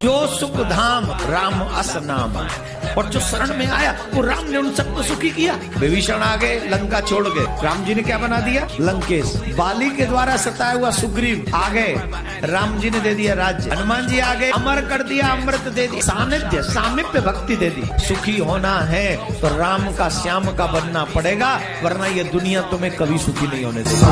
जो सुख धाम राम अस नाम, और जो शरण में आया वो राम ने उन सबको सुखी किया। विभीषण आ गए लंका छोड़ गए, राम जी ने क्या बना दिया? लंकेश। बाली के द्वारा सताया हुआ सुग्रीव आ गए, राम जी ने दे दिया राज्य। हनुमान जी आ गए, अमर कर दिया, अमृत दे दिया, सानिध्य सामिप्य भक्ति दे दी। सुखी होना है तो राम का श्याम का बनना पड़ेगा, वरना ये दुनिया तुम्हें कभी सुखी नहीं होने देगी।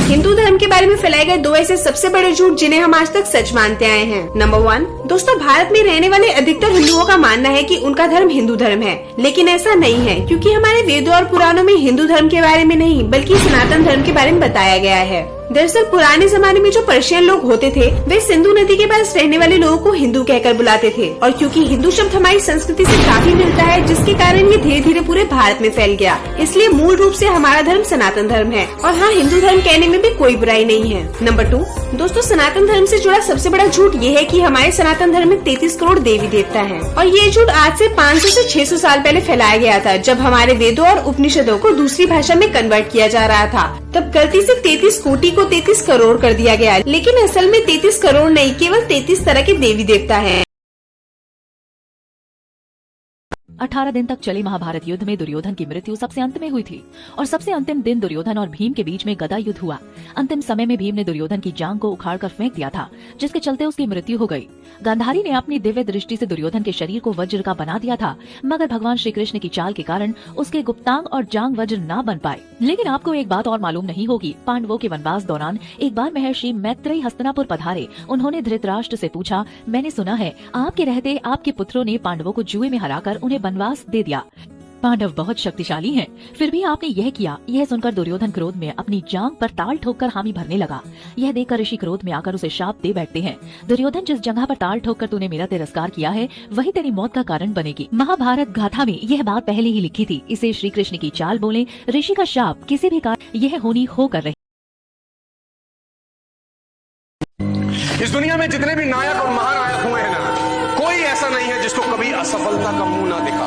हिंदू धर्म के बारे में फैलाए गए दो ऐसे सबसे बड़े झूठ जिन्हें हम आज तक सच मानते आए हैं। नंबर 1, दोस्तों भारत में रहने वाले अधिकतर हिंदुओं का मानना है कि उनका धर्म हिंदू धर्म है, लेकिन ऐसा नहीं है, क्योंकि हमारे वेदों और पुराणों में हिंदू धर्म के बारे में नहीं बल्कि सनातन धर्म के बारे में बताया गया है। दरअसल पुराने जमाने में जो पर्शियन लोग होते थे वे सिंधु नदी के पास रहने वाले लोगों को हिंदू कहकर बुलाते थे, और क्योंकि हिंदू शब्द हमारी संस्कृति से काफी मिलता है, जिसके कारण ये धीरे धीरे पूरे भारत में फैल गया, इसलिए मूल रूप से हमारा धर्म सनातन धर्म है। और हाँ, हिंदू धर्म कहने में भी कोई बुराई नहीं है। नंबर 2, दोस्तों सनातन धर्म से जुड़ा सबसे बड़ा झूठ ये है कि हमारे सनातन धर्म में 33 करोड़ देवी देवता हैं, और ये झूठ आज से 500 से 600 साल पहले फैलाया गया था, जब हमारे वेदों और उपनिषदों को दूसरी भाषा में कन्वर्ट किया जा रहा था। तब गलती से 33 कोटि को 33 करोड़ कर दिया गया, लेकिन असल में 33 करोड़ नहीं, केवल 33 तरह के देवी देवता हैं। 18 दिन तक चले महाभारत युद्ध में दुर्योधन की मृत्यु सबसे अंत में हुई थी, और सबसे अंतिम दिन दुर्योधन और भीम के बीच में गदा युद्ध हुआ। अंतिम समय में भीम ने दुर्योधन की जांघ को उखाड़कर फेंक दिया था, जिसके चलते उसकी मृत्यु हो गई। गांधारी ने अपनी दिव्य दृष्टि से दुर्योधन के शरीर को वज्र का बना दिया था, मगर भगवान श्री कृष्ण की चाल के कारण उसके गुप्तांग और जांघ वज्र न बन पाए। लेकिन आपको एक बात और मालूम नहीं होगी, पांडवों के वनवास दौरान एक बार महर्षि मैत्रेयी हस्तिनापुर पधारे। उन्होंने धृतराष्ट्र से पूछा, मैंने सुना है आपके रहते आपके पुत्रों ने पांडवों को जुए में हराकर उन्हें वनवास दे दिया। पांडव बहुत शक्तिशाली हैं, फिर भी आपने यह किया। यह सुनकर दुर्योधन क्रोध में अपनी जांघ पर ताल ठोककर हामी भरने लगा। यह देखकर ऋषि क्रोध में आकर उसे शाप दे बैठते हैं, दुर्योधन जिस जगह पर ताल ठोककर तूने मेरा तिरस्कार किया है वही तेरी मौत का कारण बनेगी। महाभारत गाथा में यह बात पहले ही लिखी थी। इसे श्री कृष्ण की चाल बोले, ऋषि का शाप किसी भी कारण यह होनी होकर रही। इस दुनिया में जितने भी नायक और महानायक हुए हैं ना, कोई ऐसा नहीं है जिसको कभी असफलता का मुंह ना दिखा।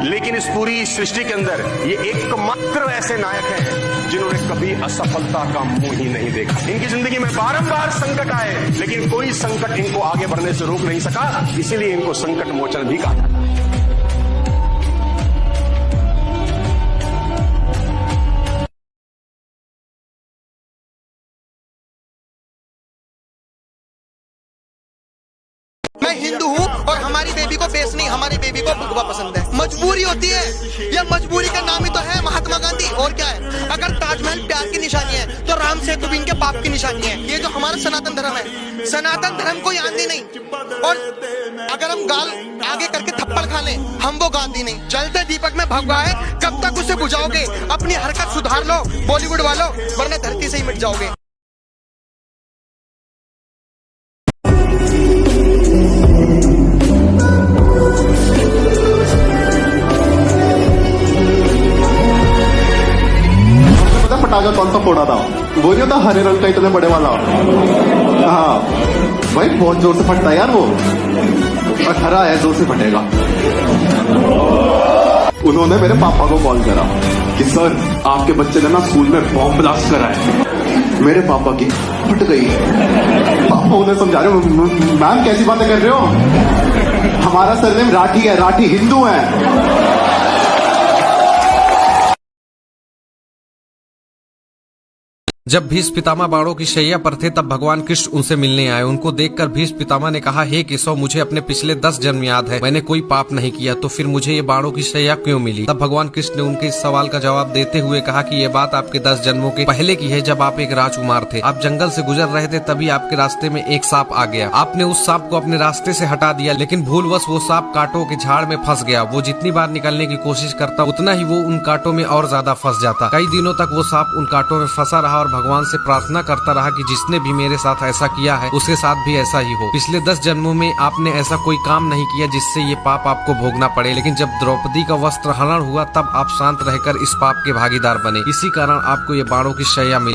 लेकिन इस पूरी सृष्टि के अंदर ये एकमात्र ऐसे नायक हैं जिन्होंने कभी असफलता का मुंह ही नहीं देखा। इनकी जिंदगी में बारंबार संकट आए, लेकिन कोई संकट इनको आगे बढ़ने से रोक नहीं सका, इसीलिए इनको संकट मोचन भी कहा जाता है। मैं हिंदू हूँ और हमारी बेबी को बेस नहीं, हमारी बेबी को भगवा पसंद है। मजबूरी होती है, यह मजबूरी का नाम ही तो है महात्मा गांधी, और क्या है। अगर ताजमहल प्यार की निशानी है तो राम सेतु भी इनके पाप की निशानी है। ये जो हमारा सनातन धर्म है, सनातन धर्म कोई आंधी नहीं, और अगर हम गाल आगे करके थप्पड़ खा लें, हम वो गांधी नहीं। जलते दीपक में भगवा है, कब तक उसे बुझाओगे? अपनी हरकत सुधार लो बॉलीवुड वालों, वरना धरती से ही मिट जाओगे। पटाखा कौन सा फोड़ा था? वो नहीं होता हरे रंग का इतने बड़े वाला? हाँ भाई, बहुत जोर से फटता है यार वो, और हरा है, जोर से फटेगा। उन्होंने मेरे पापा को कॉल करा कि सर आपके बच्चे ने ना स्कूल में बॉम्ब ब्लास्ट करा है। मेरे पापा की फट गई। पापा उन्हें समझा रहे हो, मैम कैसी बातें कर रहे हो, हमारा सरनेम राठी है, राठी हिंदू है। जब भीष्म पितामह बाणों की शैया पर थे तब भगवान कृष्ण उनसे मिलने आए। उनको देखकर भीष्म पितामह ने कहा, हे केशव, मुझे अपने पिछले 10 जन्म याद है, मैंने कोई पाप नहीं किया, तो फिर मुझे ये बाणों की शैया क्यों मिली? तब भगवान कृष्ण ने उनके इस सवाल का जवाब देते हुए कहा कि ये बात आपके 10 जन्मों के पहले की है, जब आप एक राजकुमार थे। आप जंगल से गुजर रहे थे, तभी आपके रास्ते में एक सांप आ गया। आपने उस सांप को अपने रास्ते से हटा दिया, लेकिन भूलवश वो सांप कांटों के झाड़ में फंस गया। वो जितनी बार निकलने की कोशिश करता, उतना ही वो उन कांटों में और ज्यादा फंस जाता। कई दिनों तक वो सांप उन कांटों में फंसा रहा और भगवान से प्रार्थना करता रहा कि जिसने भी मेरे साथ ऐसा किया है उसके साथ भी ऐसा ही हो। पिछले 10 जन्मों में आपने ऐसा कोई काम नहीं किया जिससे ये पाप आपको भोगना पड़े, लेकिन जब द्रौपदी का वस्त्र हनन हुआ तब आप शांत रहकर इस पाप के भागीदार बने। इसी कारण आपको ये बाणों की शैया मिली।